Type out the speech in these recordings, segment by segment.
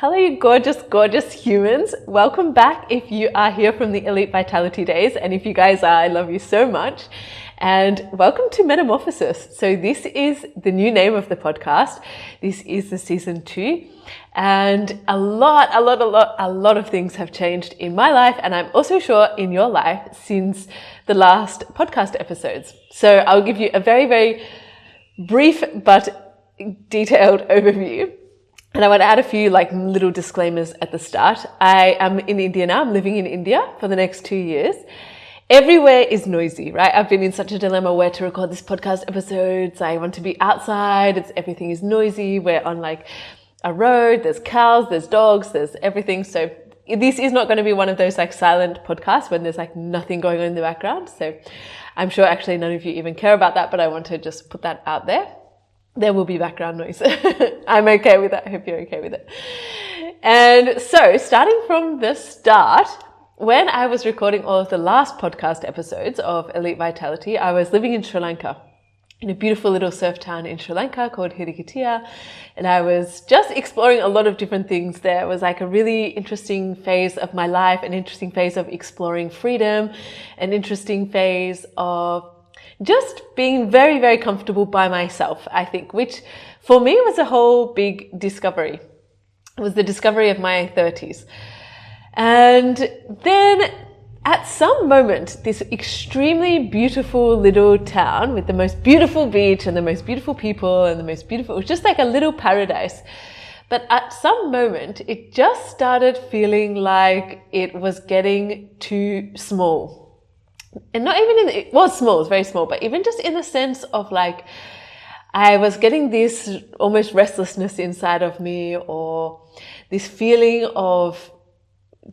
Hello, you gorgeous, gorgeous humans. Welcome back if you are here from the Elite Vitality Days. And if you guys are, I love you so much. And welcome to Metamorphosis. So this is the new name of the podcast. This is the season 2. And a lot of things have changed in my life. And I'm also sure in your life since the last podcast episodes. So I'll give you a very, very brief but detailed overview. And I want to add a few little disclaimers at the start. I am in India now. I'm living in India for the next 2 years. Everywhere is noisy, right? I've been in such a dilemma where to record this podcast episodes. I want to be outside. Everything is noisy. We're on a road. There's cows, there's dogs, there's everything. So this is not going to be one of those silent podcasts when there's nothing going on in the background. So I'm sure actually none of you even care about that, but I want to just put that out there. There will be background noise. I'm okay with that. I hope you're okay with it. And so starting from the start, when I was recording all of the last podcast episodes of Elite Vitality, I was living in Sri Lanka, in a beautiful little surf town in Sri Lanka called Hirikitiya. And I was just exploring a lot of different things there. It was a really interesting phase of my life, an interesting phase of exploring freedom, an interesting phase of just being very, very comfortable by myself, I think, which for me was a whole big discovery. It was the discovery of my 30s. And then at some moment, this extremely beautiful little town with the most beautiful beach and the most beautiful people and the most beautiful, it was just like a little paradise. But at some moment, it just started feeling like it was getting too small. And not even it was small, it was very small, but even just in the sense of I was getting this almost restlessness inside of me, or this feeling of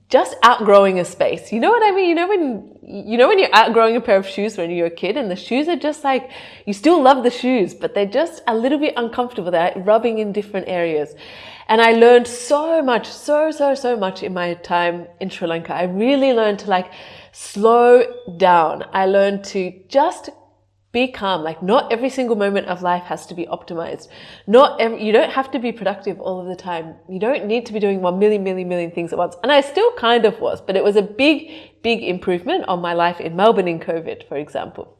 just outgrowing a space. You know what I mean? You know when you're outgrowing a pair of shoes when you're a kid, and the shoes are just you still love the shoes, but they're just a little bit uncomfortable. They're rubbing in different areas. And I learned so much, so much in my time in Sri Lanka. I really learned to slow down. I learned to just be calm. Not every single moment of life has to be optimized. You don't have to be productive all of the time. You don't need to be doing 1 million things at once. And I still kind of was, but it was a big improvement on my life in Melbourne in COVID, for example.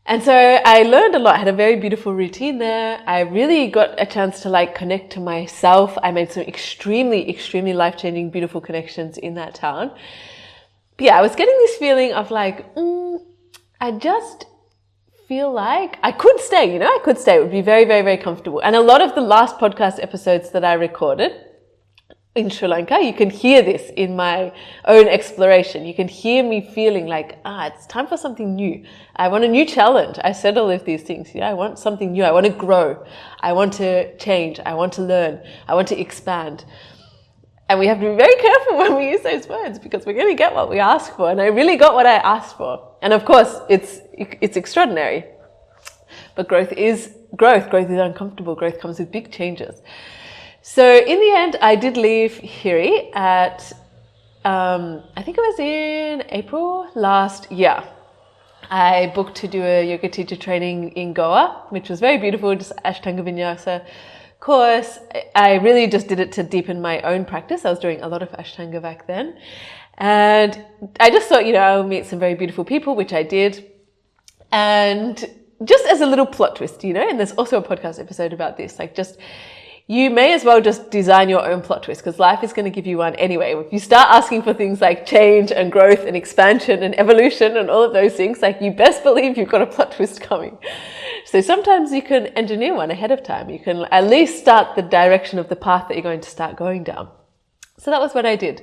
And so I learned a lot. I had a very beautiful routine there. I really got a chance to connect to myself. I made some extremely life-changing, beautiful connections in that town. But yeah, I was getting this feeling of I just feel like I could stay, I could stay. It would be very, very, very comfortable. And a lot of the last podcast episodes that I recorded in Sri Lanka, you can hear this in my own exploration. You can hear me feeling it's time for something new. I want a new challenge. I said all of these things. I want something new. I want to grow. I want to change. I want to learn. I want to expand. And we have to be very careful when we use those words, because we're going to get what we ask for. And I really got what I asked for. And of course, it's extraordinary. But growth is growth. Growth is uncomfortable. Growth comes with big changes. So in the end, I did leave Hiri at, I think it was in April last year. I booked to do a yoga teacher training in Goa, which was very beautiful, just Ashtanga Vinyasa course. I really just did it to deepen my own practice. I was doing a lot of Ashtanga back then. And I just thought, I'll meet some very beautiful people, which I did. And just as a little plot twist, and there's also a podcast episode about this, you may as well just design your own plot twist, because life is going to give you one anyway. If you start asking for things like change and growth and expansion and evolution and all of those things, you best believe you've got a plot twist coming. So sometimes you can engineer one ahead of time. You can at least start the direction of the path that you're going to start going down. So that was what I did.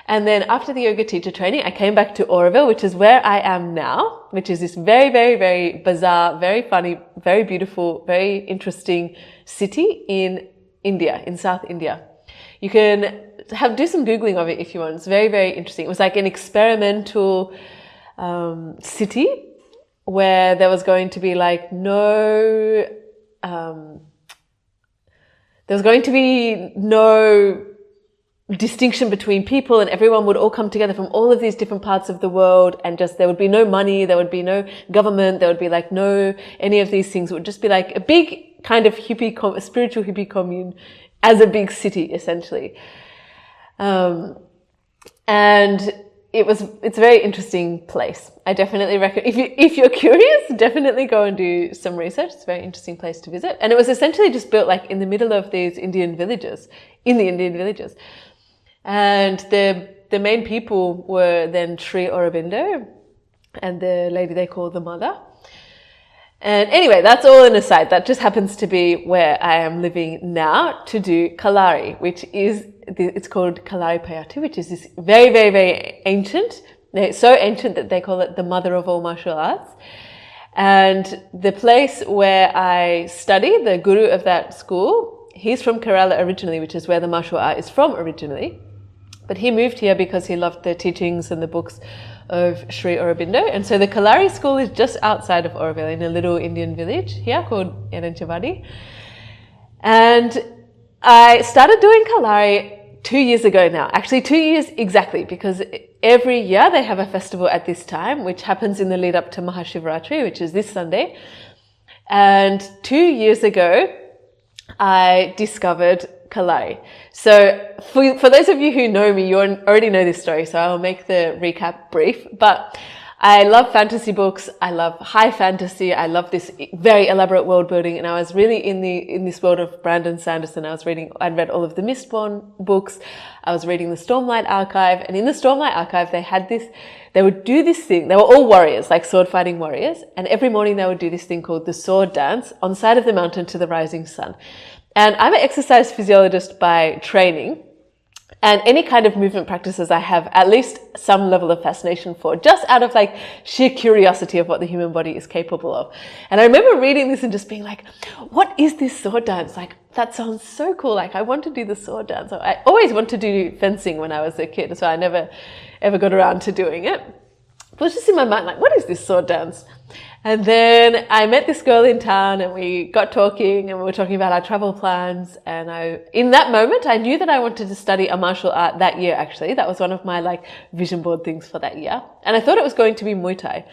And then after the yoga teacher training, I came back to Oroville, which is where I am now, which is this very, very, very bizarre, very funny, very beautiful, very interesting city in India, in South India. You can do some Googling of it if you want. It's very, very interesting. It was an experimental city where there was going to be no distinction between people, and everyone would all come together from all of these different parts of the world, and there would be no money, there would be no government, there would be no any of these things. It would just be a big kind of spiritual hippie commune as a big city, essentially. And it's a very interesting place. I definitely recommend, if you're curious, definitely go and do some research. It's a very interesting place to visit. And it was essentially just built like in the middle of these Indian villages, And the main people were then Sri Aurobindo and the lady they call the mother. And anyway, that's all an aside. That just happens to be where I am living now to do Kalari, it's called Kalaripayattu, which is this very, very, very ancient. It's so ancient that they call it the mother of all martial arts. And the place where I study, the guru of that school, he's from Kerala originally, which is where the martial art is from originally. But he moved here because he loved the teachings and the books of Sri Aurobindo. And so the Kalari school is just outside of Auroville in a little Indian village here called Enanchavadi. And I started doing Kalari 2 years ago now. Actually, 2 years exactly, because every year they have a festival at this time, which happens in the lead up to Mahashivratri, which is this Sunday. And 2 years ago, I discovered Kalari. So for those of you who know me, you already know this story, so I'll make the recap brief. But I love fantasy books. I love high fantasy. I love this very elaborate world building. And I was really in this world of Brandon Sanderson. I'd read all of the Mistborn books. I was reading the Stormlight Archive. And in the Stormlight Archive, they would do this thing. They were all warriors, like sword fighting warriors. And every morning they would do this thing called the sword dance on the side of the mountain to the rising sun. And I'm an exercise physiologist by training, and any kind of movement practices I have at least some level of fascination for, just out of like sheer curiosity of what the human body is capable of. And I remember reading this and just being like, what is this sword dance? Like, that sounds so cool. Like, I want to do the sword dance. I always wanted to do fencing when I was a kid, so I never ever got around to doing it. It was just in my mind, like, what is this sword dance? And then I met this girl in town and we got talking and we were talking about our travel plans. And in that moment, I knew that I wanted to study a martial art that year, actually. That was one of my like vision board things for that year. And I thought it was going to be Muay Thai.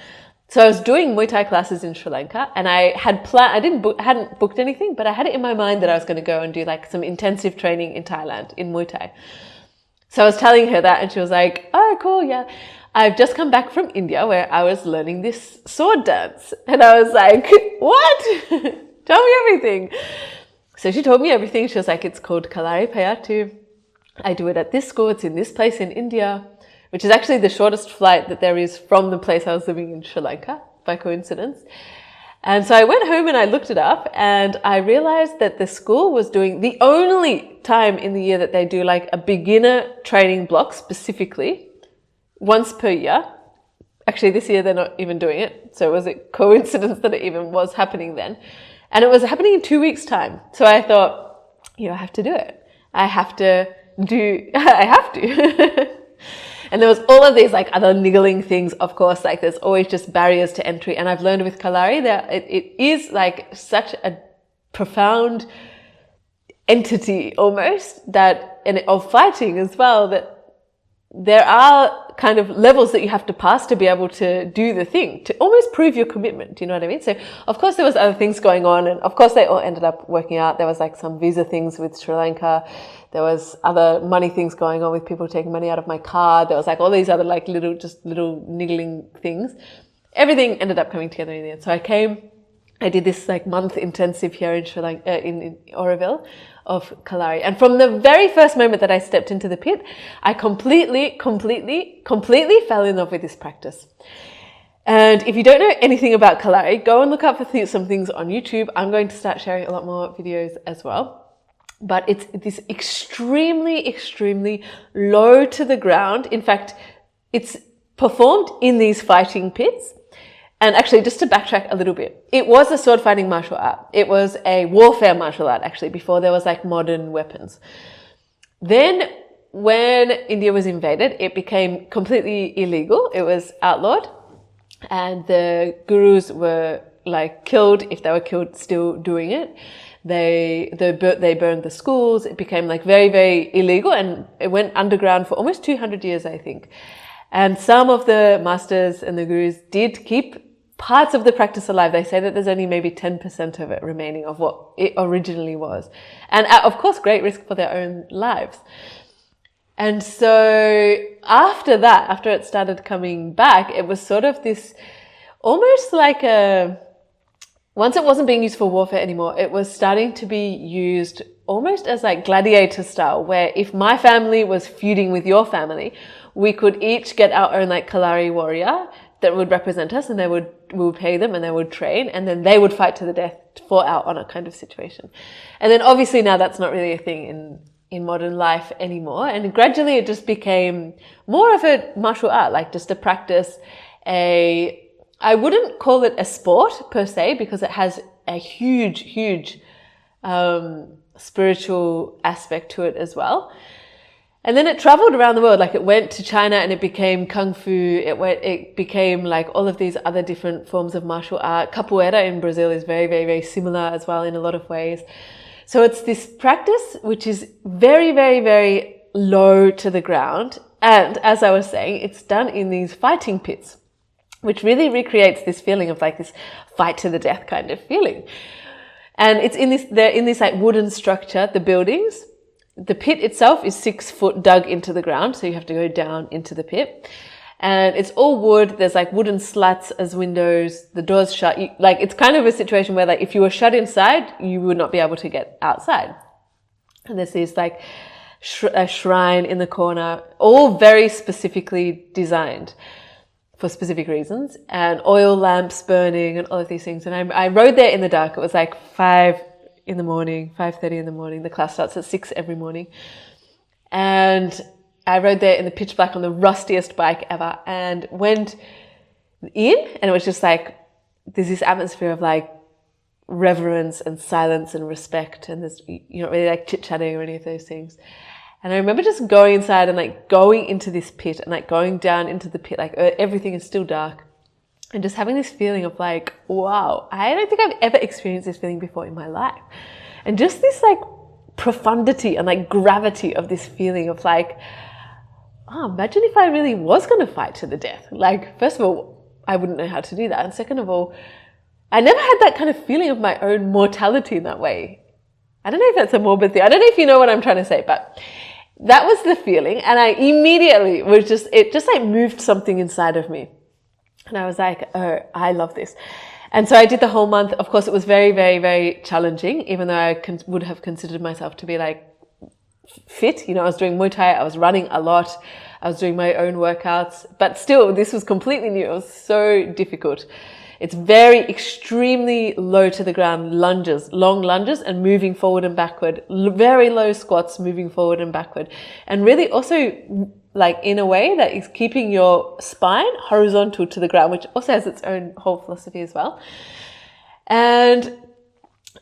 So I was doing Muay Thai classes in Sri Lanka and I hadn't booked anything, but I had it in my mind that I was going to go and do like some intensive training in Thailand in Muay Thai. So I was telling her that and she was like, oh, cool, yeah. I've just come back from India where I was learning this sword dance. And I was like, what? Tell me everything. So she told me everything. She was like, it's called Kalaripayattu. I do it at this school. It's in this place in India, which is actually the shortest flight that there is from the place I was living in Sri Lanka, by coincidence. And so I went home and I looked it up and I realized that the school was doing the only time in the year that they do like a beginner training block specifically, once per year. Actually, this year they're not even doing it. So it was a coincidence that it even was happening then. And it was happening in 2 weeks' time. So I thought, I have to do it. I have to. And there was all of these like other niggling things, of course, like there's always just barriers to entry. And I've learned with Kalari that it is like such a profound entity almost of fighting as well, that there are kind of levels that you have to pass to be able to do the thing, to almost prove your commitment. Do you know what I mean? So of course there was other things going on and of course they all ended up working out. There was like some visa things with Sri Lanka. There was other money things going on with people taking money out of my card. There was like all these other like little niggling things. Everything ended up coming together in the end. So I did this like month intensive here in Sri Lanka, in Auroville, of Kalari. And from the very first moment that I stepped into the pit, I completely fell in love with this practice. And if you don't know anything about Kalari, go and look up for some things on YouTube. I'm going to start sharing a lot more videos as well. But it's this extremely low to the ground. In fact, it's performed in these fighting pits. And actually, just to backtrack a little bit, it was a sword fighting martial art. It was a warfare martial art, actually, before there was like modern weapons. Then when India was invaded, it became completely illegal. It was outlawed. And the gurus were like killed, if they were killed still doing it. They burned the schools. It became like very illegal and it went underground for almost 200 years, I think. And some of the masters and the gurus did keep parts of the practice alive. They say that there's only maybe 10% of it remaining of what it originally was. And of course, great risk for their own lives. And so after that, after it started coming back, it was sort of this almost like once it wasn't being used for warfare anymore, it was starting to be used almost as like gladiator style, where if my family was feuding with your family, we could each get our own like Kalari warrior that would represent us, and we would pay them and they would train, and then they would fight to the death for our honor kind of situation. And then obviously now that's not really a thing in modern life anymore. And gradually it just became more of a martial art, like just a practice, I wouldn't call it a sport per se, because it has a huge spiritual aspect to it as well. And then it traveled around the world. Like it went to China and it became Kung Fu. It became like all of these other different forms of martial art. Capoeira in Brazil is very similar as well in a lot of ways. So it's this practice which is very low to the ground. And as I was saying, it's done in these fighting pits, which really recreates this feeling of like this fight to the death kind of feeling. And they're in this like wooden structure, the buildings. The pit itself is 6 foot dug into the ground, so you have to go down into the pit. And it's all wood. There's like wooden slats as windows. The door's shut. It's kind of a situation where like if you were shut inside, you would not be able to get outside. And there's this like a shrine in the corner, all very specifically designed for specific reasons, and oil lamps burning and all of these things. And I rode there in the dark. It was like 5:30 in the morning. The class starts at 6 every morning. And I rode there in the pitch black on the rustiest bike ever, and went in, and it was just like, there's this atmosphere of like reverence and silence and respect, and there's, you're not really like chit-chatting or any of those things. And I remember just going inside and like going into this pit and like going down into the pit, like everything is still dark, and just having this feeling of like, wow, I don't think I've ever experienced this feeling before in my life. And just this like profundity and like gravity of this feeling of like, oh, imagine if I really was going to fight to the death. Like, first of all, I wouldn't know how to do that. And second of all, I never had that kind of feeling of my own mortality in that way. I don't know if that's a morbid thing. I don't know if you know what I'm trying to say, but that was the feeling. And I immediately it just like moved something inside of me. And I was like, oh, I love this. And so I did the whole month. Of course, it was very challenging, even though I would have considered myself to be like fit. You know, I was doing Muay Thai, I was running a lot, I was doing my own workouts, but still, this was completely new. It was so difficult. It's very extremely low to the ground lunges, long lunges, and moving forward and backward, very low squats, moving forward and backward. And really also like in a way that is keeping your spine horizontal to the ground, which also has its own whole philosophy as well. And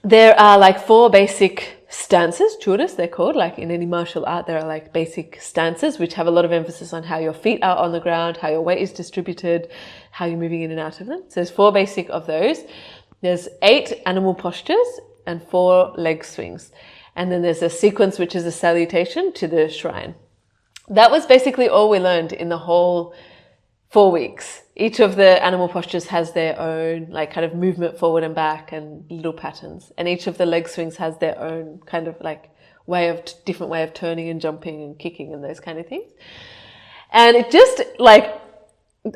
there are like 4 basic stances, churas they're called. Like in any martial art, there are like basic stances which have a lot of emphasis on how your feet are on the ground, how your weight is distributed, how you're moving in and out of them. So there's 4 basic of those. There's 8 animal postures and 4 leg swings. And then there's a sequence which is a salutation to the shrine. That was basically all we learned in the whole 4 weeks. Each of the animal postures has their own like kind of movement forward and back and little patterns. And each of the leg swings has their own kind of like different way of turning and jumping and kicking and those kind of things. And it just like,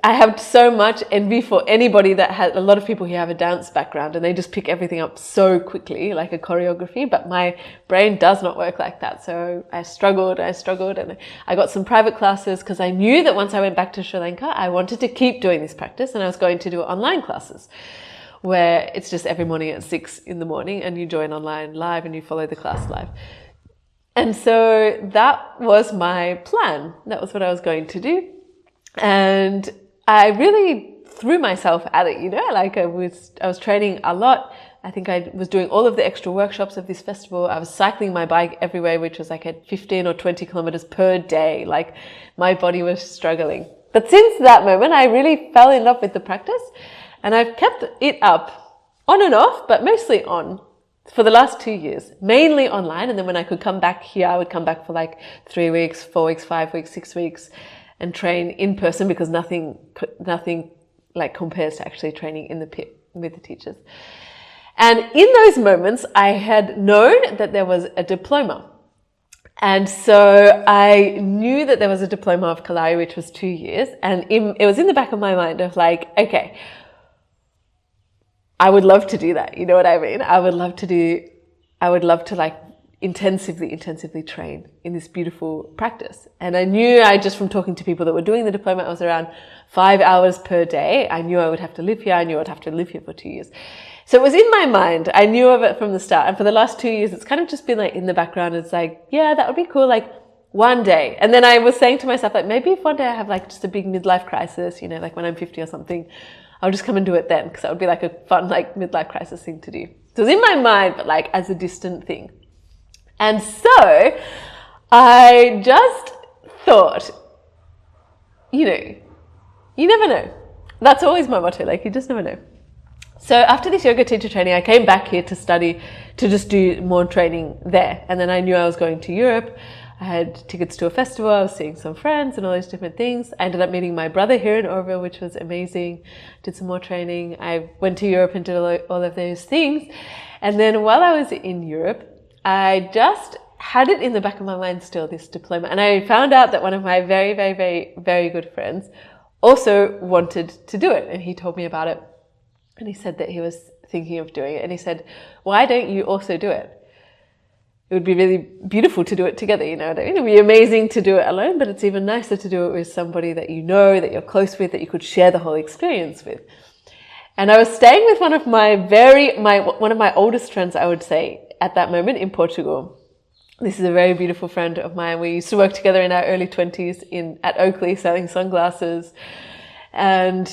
I have so much envy for anybody that has, a lot of people who have a dance background and they just pick everything up so quickly, like a choreography, but my brain does not work like that. So I struggled and I got some private classes because I knew that once I went back to Sri Lanka, I wanted to keep doing this practice, and I was going to do online classes where it's just every morning at 6 in the morning and you join online live and you follow the class live. And so that was my plan. That was what I was going to do. And I really threw myself at it, you know, like I was training a lot. I think I was doing all of the extra workshops of this festival. I was cycling my bike everywhere, which was like at 15 or 20 kilometers per day. Like my body was struggling. But since that moment, I really fell in love with the practice, and I've kept it up on and off, but mostly on for the last 2 years, mainly online. And then when I could come back here, I would come back for like 3 weeks, 4 weeks, 5 weeks, 6 weeks, and train in person, because nothing like compares to actually training in the pit with the teachers. And in those moments, I had known that there was a diploma. And so I knew that there was a diploma of Kalari, which was 2 years. And it was in the back of my mind of like, okay, I would love to do that. You know what I mean? I would love to like intensively train in this beautiful practice. And I knew just from talking to people that were doing the diploma, it was around 5 hours per day. I knew I would have to live here. I knew I'd have to live here for 2 years. So it was in my mind. I knew of it from the start. And for the last 2 years, it's kind of just been like in the background. It's like, yeah, that would be cool. Like one day. And then I was saying to myself, like, maybe if one day I have like just a big midlife crisis, you know, like when I'm 50 or something, I'll just come and do it then. Because that would be like a fun, like midlife crisis thing to do. So it was in my mind, but like as a distant thing. And so I just thought, you know, you never know. That's always my motto, like you just never know. So after this yoga teacher training, I came back here to study, to just do more training there. And then I knew I was going to Europe. I had tickets to a festival. I was seeing some friends and all those different things. I ended up meeting my brother here in Orville, which was amazing. Did some more training. I went to Europe and did all of those things. And then while I was in Europe, I just had it in the back of my mind still, this diploma. And I found out that one of my very, very, very, very good friends also wanted to do it. And he told me about it. And he said that he was thinking of doing it. And he said, why don't you also do it? It would be really beautiful to do it together, you know. It would be amazing to do it alone, but it's even nicer to do it with somebody that you know, that you're close with, that you could share the whole experience with. And I was staying with one of my oldest friends, I would say, at that moment in Portugal. This is a very beautiful friend of mine. We used to work together in our early 20s at Oakley selling sunglasses. And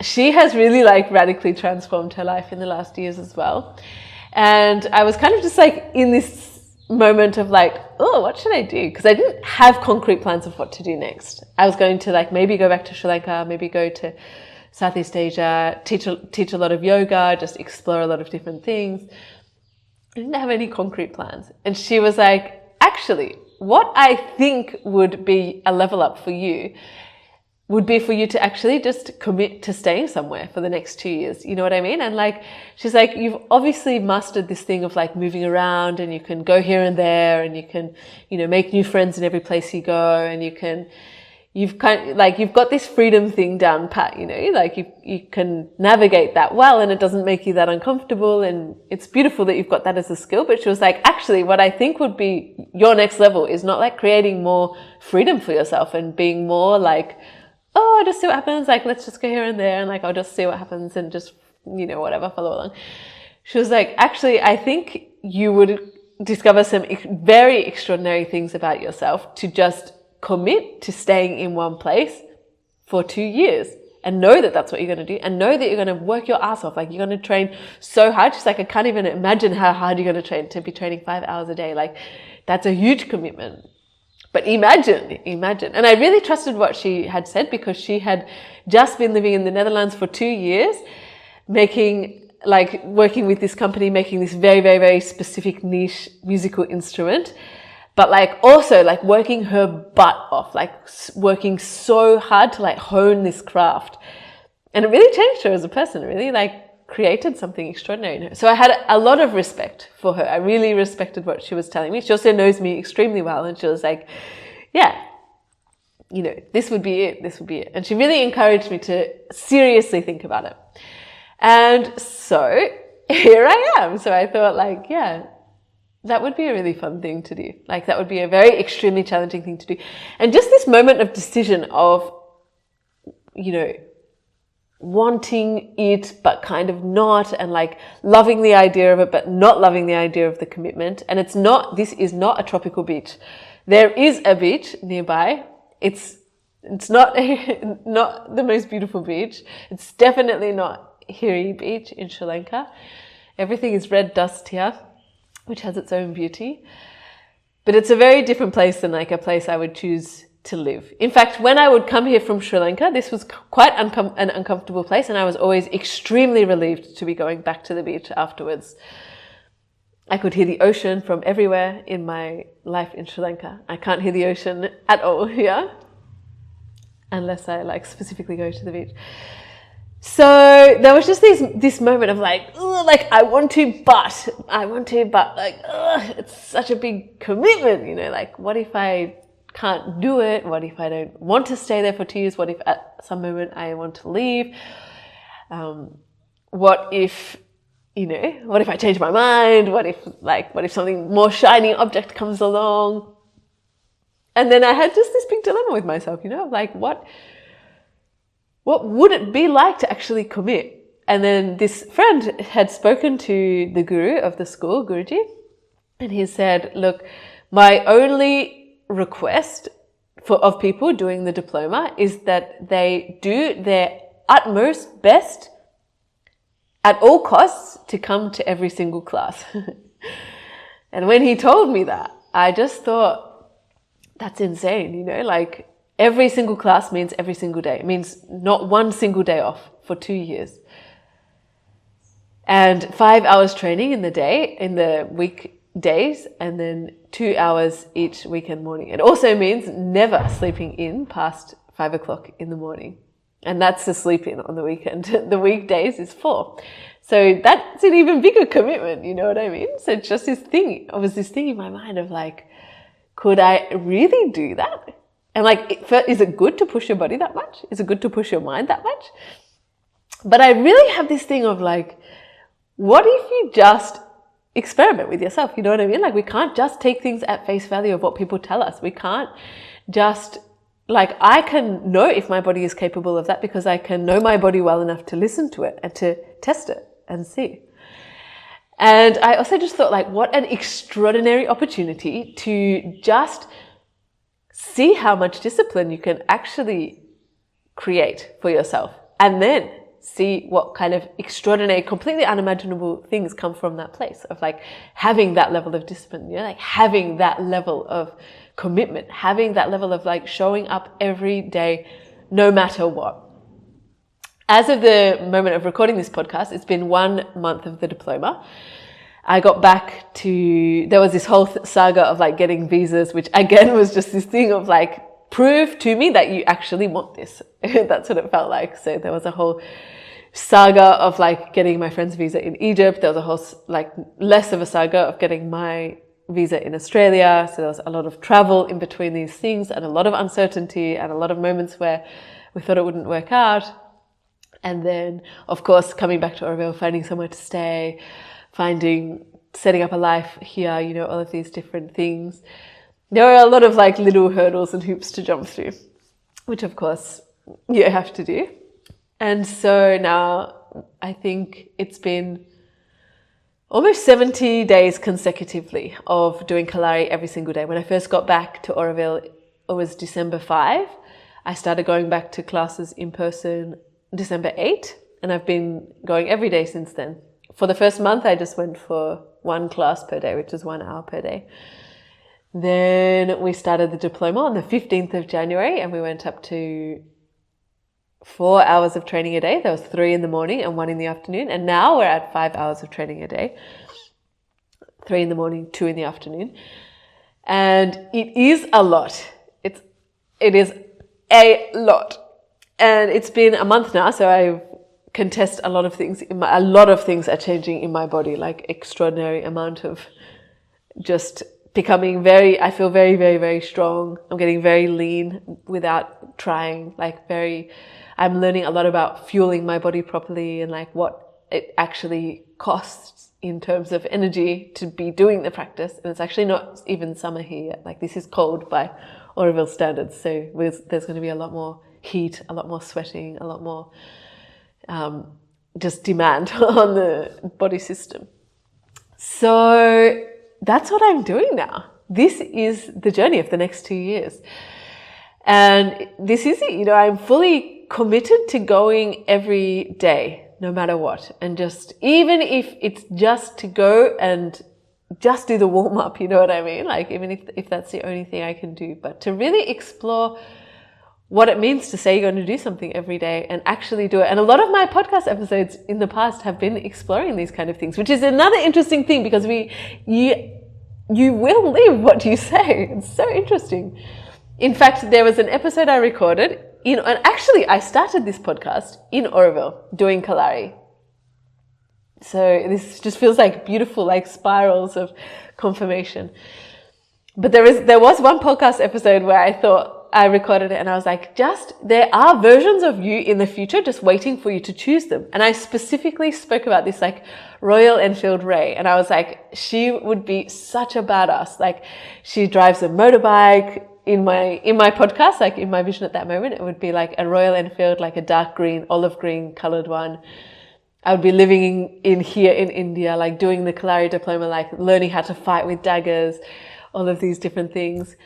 she has really like radically transformed her life in the last years as well. And I was kind of just like in this moment of like, oh, what should I do? Because I didn't have concrete plans of what to do next. I was going to like maybe go back to Sri Lanka, maybe go to Southeast Asia, teach a lot of yoga, just explore a lot of different things. I didn't have any concrete plans. And she was like, actually, what I think would be a level up for you would be for you to actually just commit to staying somewhere for the next 2 years. You know what I mean? And like, she's like, you've obviously mastered this thing of like moving around, and you can go here and there, and you can, you know, make new friends in every place you go, and you've got this freedom thing down pat, you know, like you can navigate that well, and it doesn't make you that uncomfortable, and it's beautiful that you've got that as a skill. But she was like, actually, what I think would be your next level is not like creating more freedom for yourself and being more like, oh, just see what happens. Like, let's just go here and there, and like, I'll just see what happens and just, you know, whatever, follow along. She was like, actually, I think you would discover some very extraordinary things about yourself to just commit to staying in one place for 2 years and know that that's what you're going to do, and know that you're going to work your ass off. Like, you're going to train so hard. She's like, I can't even imagine how hard you're going to train to be training 5 hours a day. Like, that's a huge commitment. But imagine. And I really trusted what she had said, because she had just been living in the Netherlands for 2 years, working with this company, making this very, very, very specific niche musical instrument, but like also like working her butt off, like working so hard to like hone this craft. And it really changed her as a person, really like created something extraordinary in her. So I had a lot of respect for her. I really respected what she was telling me. She also knows me extremely well, and she was like, yeah, you know, this would be it. And she really encouraged me to seriously think about it. And so here I am. So I thought like, yeah, that would be a really fun thing to do. Like, that would be a very extremely challenging thing to do. And just this moment of decision of, you know, wanting it but kind of not, and like loving the idea of it but not loving the idea of the commitment. And this is not a tropical beach. There is a beach nearby. It's not not the most beautiful beach. It's definitely not Hiri Beach in Sri Lanka. Everything is red dust here, which has its own beauty. But it's a very different place than like a place I would choose to live. In fact, when I would come here from Sri Lanka, this was quite an uncomfortable place, and I was always extremely relieved to be going back to the beach afterwards. I could hear the ocean from everywhere in my life in Sri Lanka. I can't hear the ocean at all here, unless I like specifically go to the beach. So there was just this moment of like, ugh, like I want to, but like, ugh, it's such a big commitment, you know, like what if I can't do it? What if I don't want to stay there for 2 years? What if at some moment I want to leave? What if, you know, what if I change my mind? What if something more shiny object comes along? And then I had just this big dilemma with myself, you know, like what would it be like to actually commit? And then this friend had spoken to the guru of the school, Guruji, and he said, look, my only request of people doing the diploma is that they do their utmost best at all costs to come to every single class. And when he told me that, I just thought, that's insane, you know, like every single class means every single day. It means not one single day off for 2 years. And 5 hours training in the day, in the weekdays, and then 2 hours each weekend morning. It also means never sleeping in past 5 o'clock in the morning. And that's the sleep in on the weekend. The weekdays is 4. So that's an even bigger commitment, you know what I mean? So it's just this thing, it was this thing in my mind of like, could I really do that? And like, is it good to push your body that much? Is it good to push your mind that much? But I really have this thing of like, what if you just experiment with yourself? You know what I mean? Like we can't just take things at face value of what people tell us. We can't just, like I can know if my body is capable of that because I can know my body well enough to listen to it and to test it and see. And I also just thought like, what an extraordinary opportunity to just see how much discipline you can actually create for yourself, and then see what kind of extraordinary, completely unimaginable things come from that place of like having that level of discipline, you know, like having that level of commitment, having that level of like showing up every day, no matter what. As of the moment of recording this podcast, it's been 1 month of the diploma. I got back to, there was this whole saga of like getting visas, which again was just this thing of like, prove to me that you actually want this. That's what it felt like. So there was a whole saga of like getting my friend's visa in Egypt. There was a whole like less of a saga of getting my visa in Australia. So there was a lot of travel in between these things and a lot of uncertainty and a lot of moments where we thought it wouldn't work out. And then, of course, coming back to Oroville, finding somewhere to stay, setting up a life here, you know, all of these different things. There are a lot of like little hurdles and hoops to jump through, which of course you have to do. And so now I think it's been almost 70 days consecutively of doing Kalari every single day. When I first got back to Oroville, it was December 5. I started going back to classes in person December 8, and I've been going every day since then. For the first month, I just went for 1 class per day, which is 1 hour per day. Then we started the diploma on the 15th of January, and we went up to 4 hours of training a day. There was 3 in the morning and 1 in the afternoon. And now we're at 5 hours of training a day. 3 in the morning, 2 in the afternoon. And it is a lot. It is a lot. And it's been a month now, so I can test a lot of things. A lot of things are changing in my body, like extraordinary amount of just becoming I feel very, very, very strong. I'm getting very lean without trying, I'm learning a lot about fueling my body properly and like what it actually costs in terms of energy to be doing the practice. And it's actually not even summer here yet. Like this is cold by Oroville standards. So there's going to be a lot more heat, a lot more sweating, a lot more just demand on the body system. So that's what I'm doing now. This is the journey of the next 2 years. And this is it, you know, I'm fully committed to going every day, no matter what. And just, even if it's just to go and just do the warm up, you know what I mean? Like, even if that's the only thing I can do, but to really explore what it means to say you're going to do something every day and actually do it. And a lot of my podcast episodes in the past have been exploring these kind of things, which is another interesting thing because you will live what you say. It's so interesting. In fact, there was an episode I recorded and actually I started this podcast in Oroville doing Kalari. So this just feels like beautiful, like spirals of confirmation. But there was one podcast episode where I thought I recorded it and I was like, there are versions of you in the future just waiting for you to choose them. And I specifically spoke about this like Royal Enfield Ray. And I was like, she would be such a badass. Like she drives a motorbike. In my podcast, like in my vision at that moment, it would be like a Royal Enfield, like a dark green, olive green colored one. I would be living in here in India, like doing the Kalari diploma, like learning how to fight with daggers, all of these different things.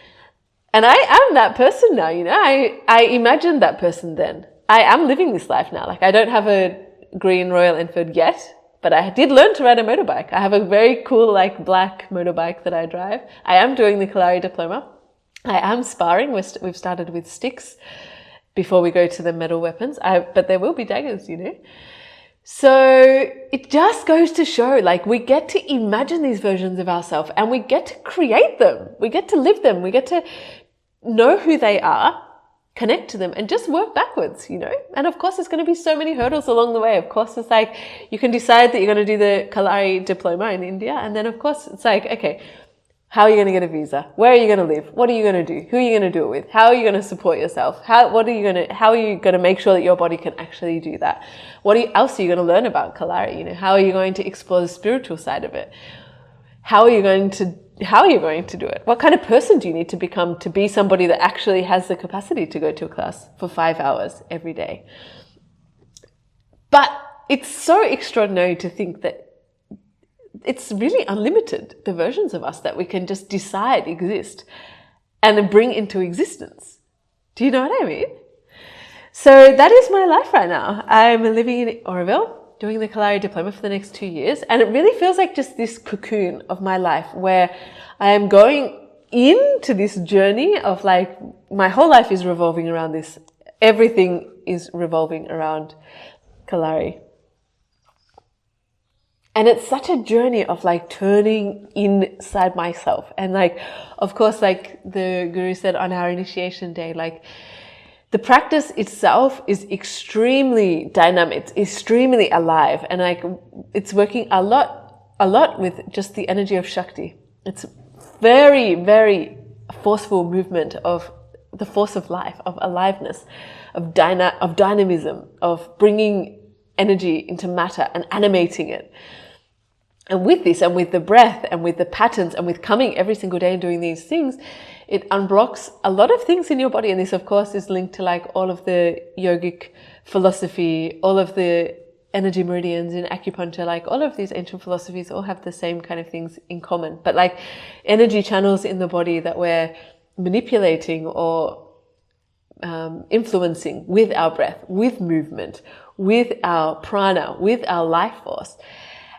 And I am that person now, I imagined that person then. I am living this life now. Like I don't have a green Royal Enfield yet, but I did learn to ride a motorbike. I have a very cool, like black motorbike that I drive. I am doing the Kalari diploma. I am sparring. We've started with sticks before we go to the metal weapons. But there will be daggers, So it just goes to show, like, we get to imagine these versions of ourselves and we get to create them. We get to live them. We get to know who they are, connect to them and just work backwards, And of course, there's going to be so many hurdles along the way. Of course, it's like you can decide that you're going to do the Kalari diploma in India. And then, of course, it's like, okay, how are you going to get a visa? Where are you going to live? What are you going to do? Who are you going to do it with? How are you going to support yourself? How are you going to make sure that your body can actually do that? What else are you going to learn about Kalari? How are you going to explore the spiritual side of it? How are you going to do it? What kind of person do you need to become to be somebody that actually has the capacity to go to a class for 5 hours every day? But it's so extraordinary to think that it's really unlimited, the versions of us that we can just decide exist and then bring into existence. Do you know what I mean? So that is my life right now. I'm living in Oroville, doing the Kalari diploma for the next 2 years. And it really feels like just this cocoon of my life where I am going into this journey of like, my whole life is revolving around this. Everything is revolving around Kalari. And it's such a journey of like turning inside myself. And like, of course, like the guru said on our initiation day, like the practice itself is extremely dynamic, it's extremely alive. And like, it's working a lot with just the energy of Shakti. It's very, very forceful movement of the force of life, of aliveness, of dynamism, of bringing energy into matter and animating it. And with this, and with the breath, and with the patterns, and with coming every single day and doing these things, it unblocks a lot of things in your body. And this, of course, is linked to like all of the yogic philosophy, all of the energy meridians in acupuncture, like all of these ancient philosophies all have the same kind of things in common. But like energy channels in the body that we're manipulating or influencing with our breath, with movement, with our prana, with our life force.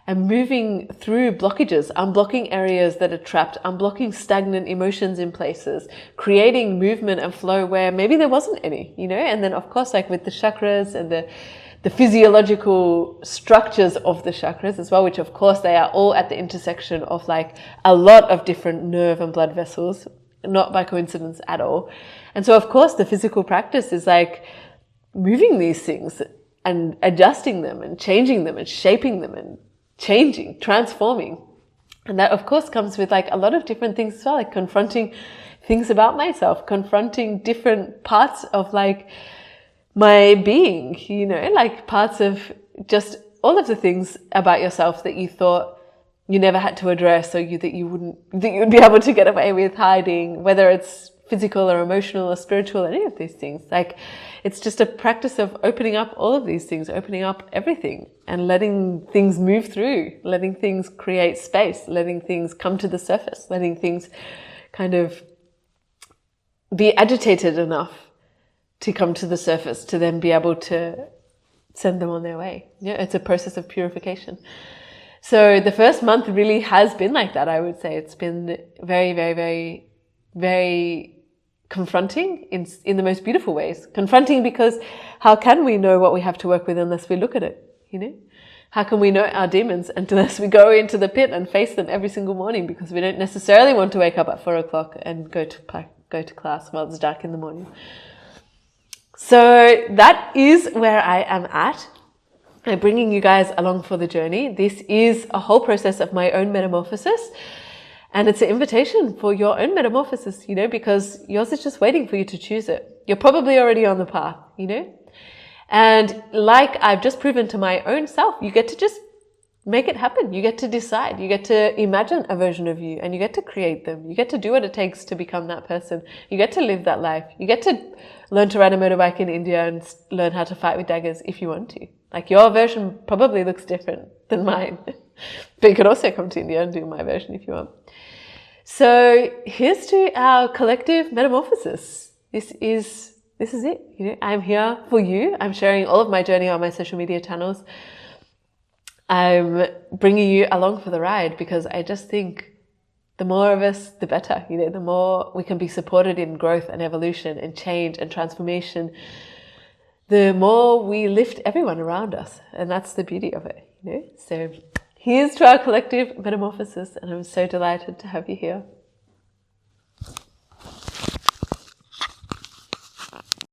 And moving through blockages, unblocking areas that are trapped, unblocking stagnant emotions in places, creating movement and flow where maybe there wasn't any, And then, of course, like with the chakras and the physiological structures of the chakras as well, which, of course, they are all at the intersection of like a lot of different nerve and blood vessels, not by coincidence at all. And so, of course, the physical practice is like moving these things and adjusting them and changing them and shaping them and changing, transforming. And that, of course, comes with like a lot of different things as well, like confronting things about myself, confronting different parts of like my being, like parts of just all of the things about yourself that you thought you never had to address, or that you would be able to get away with hiding, whether it's physical or emotional or spiritual, any of these things. Like, it's just a practice of opening up all of these things, opening up everything and letting things move through, letting things create space, letting things come to the surface, letting things kind of be agitated enough to come to the surface to then be able to send them on their way. Yeah, it's a process of purification. So the first month really has been like that, I would say. It's been very, very, very, very confronting in the most beautiful ways. Confronting because how can we know what we have to work with unless we look at it, How can we know our demons unless we go into the pit and face them every single morning, because we don't necessarily want to wake up at 4 o'clock and go to class while it's dark in the morning. So that is where I am at. I'm bringing you guys along for the journey. This is a whole process of my own metamorphosis. And it's an invitation for your own metamorphosis, you know, because yours is just waiting for you to choose it. You're probably already on the path, you know. And like I've just proven to my own self, you get to just make it happen. You get to decide. You get to imagine a version of you and you get to create them. You get to do what it takes to become that person. You get to live that life. You get to learn to ride a motorbike in India and learn how to fight with daggers if you want to. Like your version probably looks different than mine, but you could also come to India and do my version if you want. So here's to our collective metamorphosis. This is it. You know, I'm here for you. I'm sharing all of my journey on my social media channels. I'm bringing you along for the ride because I just think the more of us, the better. You know, the more we can be supported in growth and evolution and change and transformation, the more we lift everyone around us. And that's the beauty of it, you know. So here's to our collective metamorphosis, and I'm so delighted to have you here.